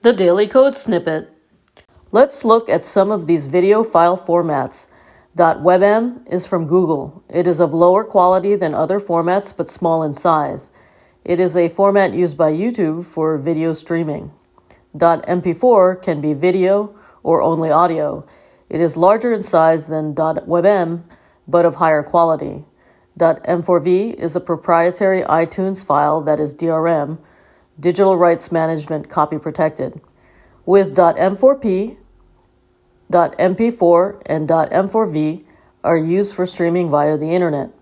The Daily Code Snippet. Let's look at some of these video file formats. .webm is from Google. It is of lower quality than other formats but small in size. It is a format used by YouTube for video streaming. .mp4 can be video or only audio. It is larger in size than .webm but of higher quality. .m4v is a proprietary iTunes file that is DRM, digital rights management copy protected. With .m4p, .mp4, and .m4v are used for streaming via the internet.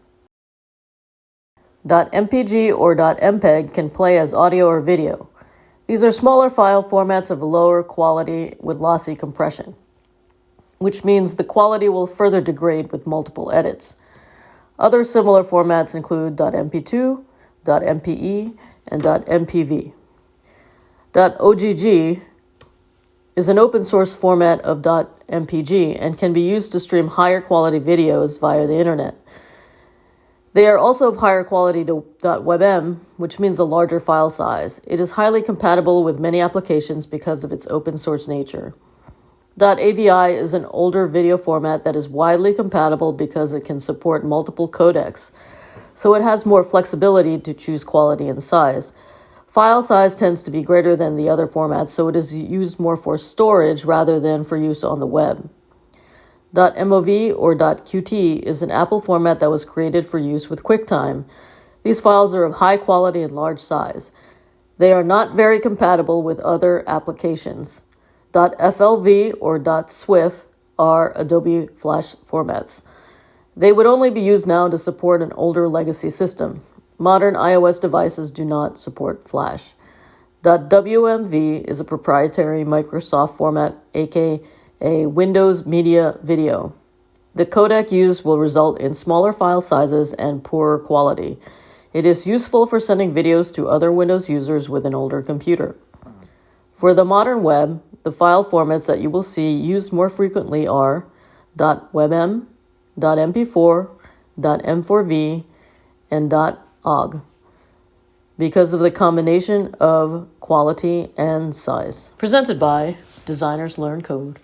.mpeg or .mpeg can play as audio or video. These are smaller file formats of lower quality with lossy compression, which means the quality will further degrade with multiple edits. Other similar formats include .mp2, .mpe, and .mpv. .ogg is an open source format of .mpg and can be used to stream higher quality videos via the internet. They are also of higher quality to .webm, which means a larger file size. It is highly compatible with many applications because of its open source nature. .avi is an older video format that is widely compatible because it can support multiple codecs, so it has more flexibility to choose quality and size. File size tends to be greater than the other formats, so it is used more for storage rather than for use on the web. .mov or .qt is an Apple format that was created for use with QuickTime. These files are of high quality and large size. They are not very compatible with other applications. .flv or .swift are Adobe Flash formats. They would only be used now to support an older legacy system. Modern iOS devices do not support Flash. .wmv is a proprietary Microsoft format, aka Windows Media Video. The codec used will result in smaller file sizes and poorer quality. It is useful for sending videos to other Windows users with an older computer. For the modern web, the file formats that you will see used more frequently are .webm, .mp4, .m4v, and .ogg because of the combination of quality and size. Presented by Designers Learn Code.